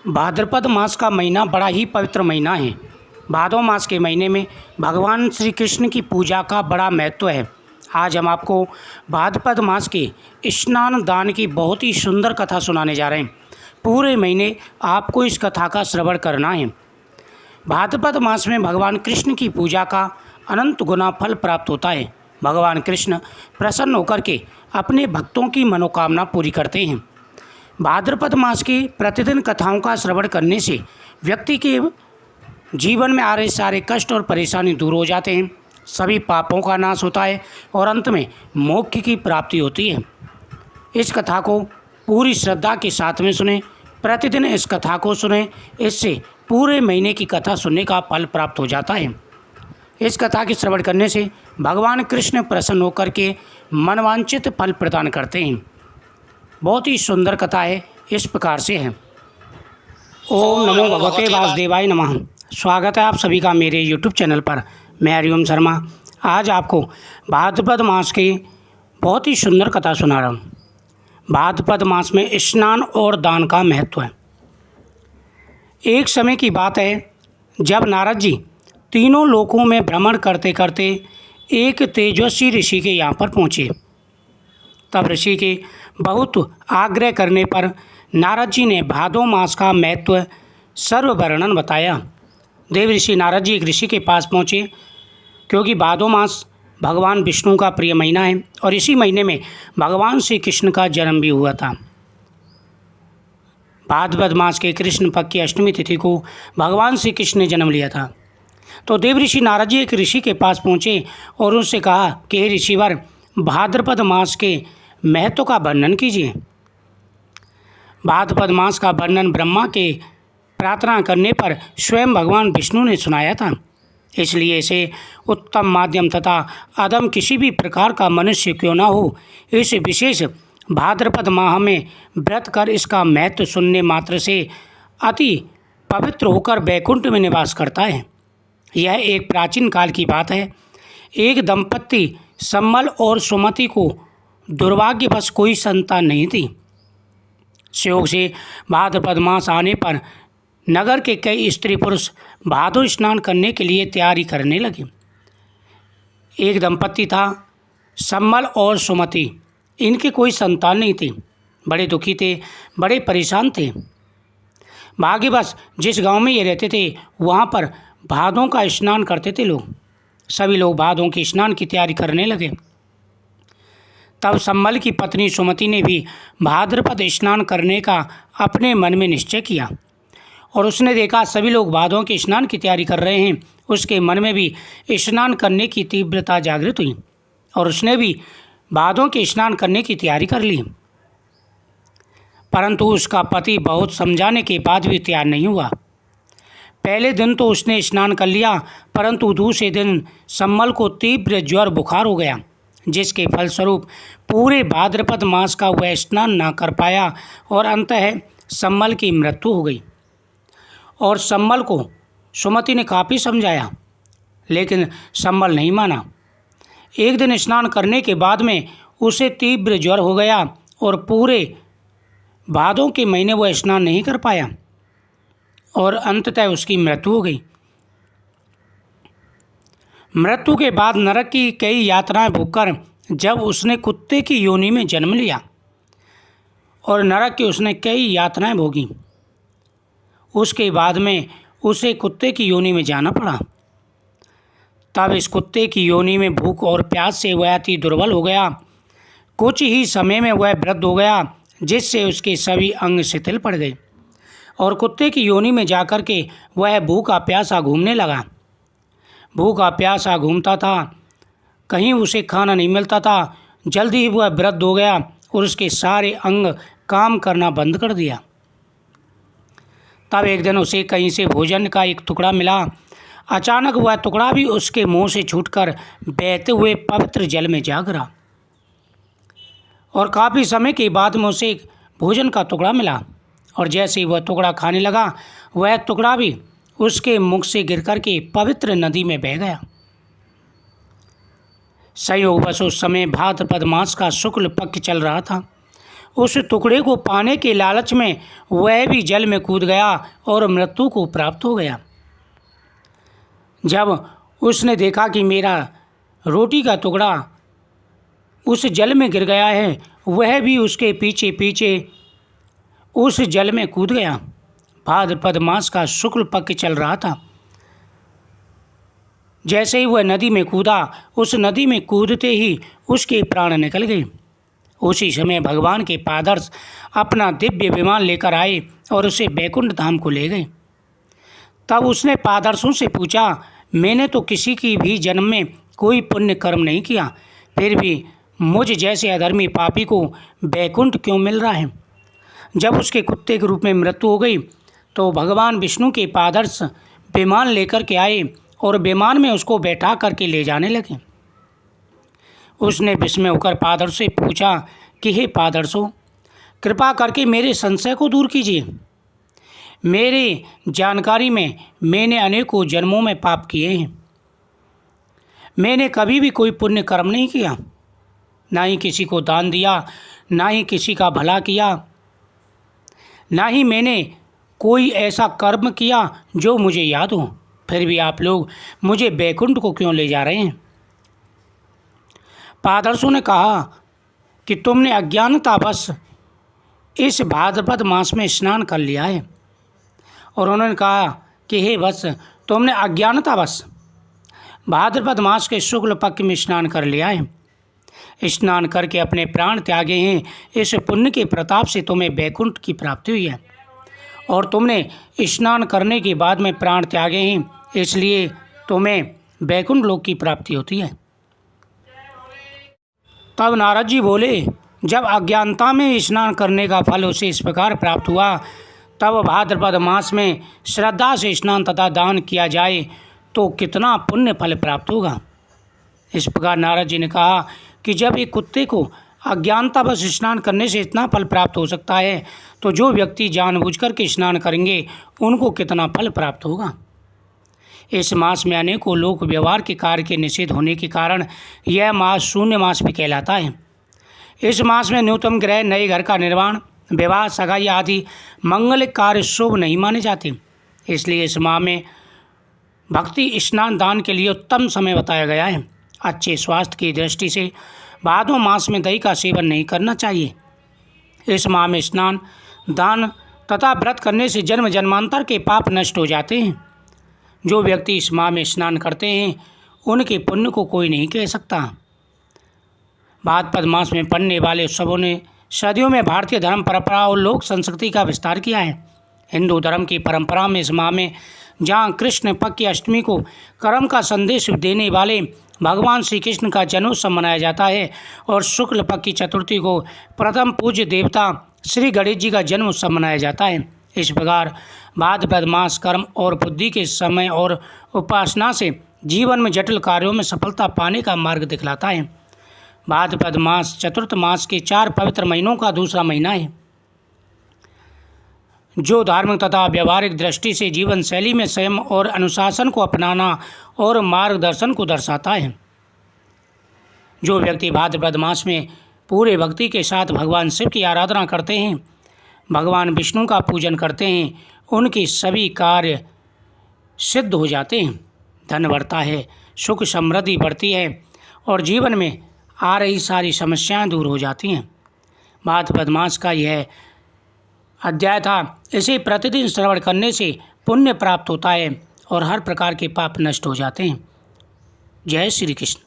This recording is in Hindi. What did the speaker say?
भाद्रपद मास का महीना बड़ा ही पवित्र महीना है। भादो मास के महीने में भगवान श्री कृष्ण की पूजा का बड़ा महत्व है। आज हम आपको भाद्रपद मास के स्नान दान की बहुत ही सुंदर कथा सुनाने जा रहे हैं। पूरे महीने आपको इस कथा का श्रवण करना है। भाद्रपद मास में भगवान कृष्ण की पूजा का अनंत गुना फल प्राप्त होता है। भगवान कृष्ण प्रसन्न होकर के अपने भक्तों की मनोकामना पूरी करते हैं। भाद्रपद मास की प्रतिदिन कथाओं का श्रवण करने से व्यक्ति के जीवन में आ रहे सारे कष्ट और परेशानी दूर हो जाते हैं, सभी पापों का नाश होता है और अंत में मोक्ष की प्राप्ति होती है। इस कथा को पूरी श्रद्धा के साथ में सुने, प्रतिदिन इस कथा को सुने, इससे पूरे महीने की कथा सुनने का फल प्राप्त हो जाता है। इस कथा के श्रवण करने से भगवान कृष्ण प्रसन्न होकर के मनवांछित फल प्रदान करते हैं। बहुत ही सुंदर कथा है, इस प्रकार से है। ओम नमो भगवते वासुदेवाय नमः। स्वागत है आप सभी का मेरे यूट्यूब चैनल पर। मैं हरिओम शर्मा आज आपको भाद्रपद मास की बहुत ही सुंदर कथा सुना रहा हूँ। भाद्रपद मास में स्नान और दान का महत्व है। एक समय की बात है जब नारद जी तीनों लोकों में भ्रमण करते करते एक तेजस्वी ऋषि के यहाँ पर पहुँचे। तब ऋषि के बहुत आग्रह करने पर नारद जी ने भादो मास का महत्व सर्ववर्णन बताया। देव ऋषि नारद जी एक ऋषि के पास पहुँचे, क्योंकि भादो मास भगवान विष्णु का प्रिय महीना है और इसी महीने में भगवान श्री कृष्ण का जन्म भी हुआ था। भाद्रपद मास के कृष्ण पक्ष की अष्टमी तिथि को भगवान श्री कृष्ण ने जन्म लिया था। तो देव ऋषि नारद जी एक ऋषि के पास पहुँचे और उनसे कहा कि हे ऋषिवर, भाद्रपद मास के महत्व का वर्णन कीजिए। भाद्रपद मास का वर्णन ब्रह्मा के प्रार्थना करने पर स्वयं भगवान विष्णु ने सुनाया था, इसलिए इसे उत्तम माध्यम तथा अदम किसी भी प्रकार का मनुष्य क्यों न हो, इस विशेष भाद्रपद माह में व्रत कर इसका महत्व सुनने मात्र से अति पवित्र होकर वैकुंठ में निवास करता है। यह एक प्राचीन काल की बात है। एक दंपत्ति सम्मल और सुमति को दुर्भाग्यवश कोई संतान नहीं थी। संयोग से भाद्रपद मास आने पर नगर के कई स्त्री पुरुष भादो स्नान करने के लिए तैयारी करने लगे। एक दंपत्ति था, सम्मल और सुमति। इनकी कोई संतान नहीं थी। बड़े दुखी थे, बड़े परेशान थे। भाग्यवश जिस गांव में ये रहते थे वहाँ पर भादों का स्नान करते थे लोग। सभी लोग भादों के स्नान की तैयारी करने लगे। तब सम्मल की पत्नी सुमति ने भी भाद्रपद स्नान करने का अपने मन में निश्चय किया और उसने देखा सभी लोग भादों के स्नान की तैयारी कर रहे हैं। उसके मन में भी स्नान करने की तीव्रता जागृत हुई और उसने भी भादों के स्नान करने की तैयारी कर ली। परंतु उसका पति बहुत समझाने के बाद भी तैयार नहीं हुआ। पहले दिन तो उसने स्नान कर लिया, परंतु दूसरे दिन सम्मल को तीव्र ज्वर बुखार हो गया, जिसके फलस्वरूप पूरे भाद्रपद मास का वह स्नान न कर पाया और अंततः सम्मल की मृत्यु हो गई। और सम्मल को सुमति ने काफ़ी समझाया, लेकिन सम्मल नहीं माना। एक दिन स्नान करने के बाद में उसे तीव्र ज्वर हो गया और पूरे भादों के महीने वह स्नान नहीं कर पाया और अंततः उसकी मृत्यु हो गई। मृत्यु के बाद नरक की कई यातनाएं भोगकर जब उसने कुत्ते की योनि में जन्म लिया और नरक की उसने कई यातनाएं भोगी, उसके बाद में उसे कुत्ते की योनि में जाना पड़ा। तब इस कुत्ते की योनि में भूख और प्यास से वह अति दुर्बल हो गया। कुछ ही समय में वह वृद्ध हो गया, जिससे उसके सभी अंग शिथिल पड़ गए और कुत्ते की योनि में जाकर के वह भूखा प्यासा घूमने लगा। भूखा प्यासा घूमता था, कहीं उसे खाना नहीं मिलता था। जल्दी ही वह वृद्ध हो गया और उसके सारे अंग काम करना बंद कर दिया। तब एक दिन उसे कहीं से भोजन का एक टुकड़ा मिला। अचानक वह टुकड़ा भी उसके मुंह से छूटकर बहते हुए पवित्र जल में जा गिरा और काफ़ी समय के बाद में उसे एक भोजन का टुकड़ा मिला और जैसे ही वह टुकड़ा खाने लगा, वह टुकड़ा भी उसके मुख से गिर कर के पवित्र नदी में बह गया। संयोगवश उस समय भाद्रपद मास का शुक्ल पक्ष चल रहा था उस टुकड़े को पाने के लालच में वह भी जल में कूद गया और मृत्यु को प्राप्त हो गया। जब उसने देखा कि मेरा रोटी का टुकड़ा उस जल में गिर गया है, वह भी उसके पीछे पीछे उस जल में कूद गया। भाद्रपद मास का शुक्ल पक्ष चल रहा था। जैसे ही वह नदी में कूदा, उस नदी में कूदते ही उसके प्राण निकल गए। उसी समय भगवान के पादर्श अपना दिव्य विमान लेकर आए और उसे बैकुंठ धाम को ले गए। तब उसने पादर्शों से पूछा, मैंने तो किसी की भी जन्म में कोई पुण्य कर्म नहीं किया, फिर भी मुझ जैसे अधर्मी पापी को बैकुंठ क्यों मिल रहा है? जब उसके कुत्ते के रूप में मृत्यु हो गई तो भगवान विष्णु के पादर्श विमान लेकर के आए और विमान में उसको बैठा करके ले जाने लगे। उसने विस्मय होकर पादर्श से पूछा कि हे पादर्शों, कृपा करके मेरे संशय को दूर कीजिए। मेरी जानकारी में मैंने अनेकों जन्मों में पाप किए हैं। मैंने कभी भी कोई पुण्य कर्म नहीं किया, ना ही किसी को दान दिया, ना ही किसी का भला किया, ना ही मैंने कोई ऐसा कर्म किया जो मुझे याद हो। फिर भी आप लोग मुझे बैकुंठ को क्यों ले जा रहे हैं? पादर्शों ने कहा कि तुमने अज्ञानतावश इस भाद्रपद मास में स्नान कर लिया है। और उन्होंने कहा कि हे वत्स, तुमने अज्ञानतावश भाद्रपद मास के शुक्ल पक्ष में स्नान कर लिया है। स्नान करके अपने प्राण त्यागे हैं। इस पुण्य के प्रताप से तुम्हें बैकुंठ की प्राप्ति हुई है। और तुमने स्नान करने के बाद में प्राण त्यागे हैं, इसलिए तुम्हें बैकुंठ लोक की प्राप्ति होती है। तब नारद जी बोले, जब अज्ञानता में स्नान करने का फल उसे इस प्रकार प्राप्त हुआ, तब भाद्रपद मास में श्रद्धा से स्नान तथा दान किया जाए तो कितना पुण्य फल प्राप्त होगा। इस प्रकार नारद जी ने कहा कि जब एक कुत्ते को अज्ञानतावश स्नान करने से इतना फल प्राप्त हो सकता है, तो जो व्यक्ति जानबूझकर के स्नान करेंगे उनको कितना फल प्राप्त होगा। इस मास में अनेकों लोक व्यवहार के कार्य के निषेध होने के कारण यह मास शून्य मास भी कहलाता है। इस मास में न्यूनतम गृह, नए घर का निर्माण, विवाह, सगाई आदि मंगल कार्य शुभ नहीं माने जाते। इसलिए इस माह में भक्ति स्नान दान के लिए उत्तम समय बताया गया है। अच्छे स्वास्थ्य की दृष्टि से भादों मास में दही का सेवन नहीं करना चाहिए। इस माह में स्नान दान तथा व्रत करने से जन्म जन्मांतर के पाप नष्ट हो जाते हैं। जो व्यक्ति इस माह में स्नान करते हैं उनके पुण्य को कोई नहीं कह सकता। भाद्रपद मास में पड़ने वाले उत्सवों ने सदियों में भारतीय धर्म परंपरा और लोक संस्कृति का विस्तार किया है। हिंदू धर्म की परंपरा में इस माह में जहाँ कृष्ण पक्ष की अष्टमी को कर्म का संदेश देने वाले भगवान श्री कृष्ण का जन्मोत्सव मनाया जाता है और शुक्ल पक्ष की चतुर्थी को प्रथम पूज्य देवता श्री गणेश जी का जन्मोत्सव मनाया जाता है। इस प्रकार भाद्रपद मास कर्म और बुद्धि के समय और उपासना से जीवन में जटिल कार्यों में सफलता पाने का मार्ग दिखलाता है। भाद्रपद मास चतुर्थ मास के 4 पवित्र महीनों का दूसरा महीना है, जो धार्मिक तथा व्यवहारिक दृष्टि से जीवन शैली में संयम और अनुशासन को अपनाना और मार्गदर्शन को दर्शाता है। जो व्यक्ति भाद्रपद मास में पूरे भक्ति के साथ भगवान शिव की आराधना करते हैं, भगवान विष्णु का पूजन करते हैं, उनके सभी कार्य सिद्ध हो जाते हैं। धन बढ़ता है, सुख समृद्धि बढ़ती है और जीवन में आ रही सारी समस्याएं दूर हो जाती हैं। भाद्रपद मास का यह अध्याय था। इसे प्रतिदिन श्रवण करने से पुण्य प्राप्त होता है और हर प्रकार के पाप नष्ट हो जाते हैं। जय श्री कृष्ण।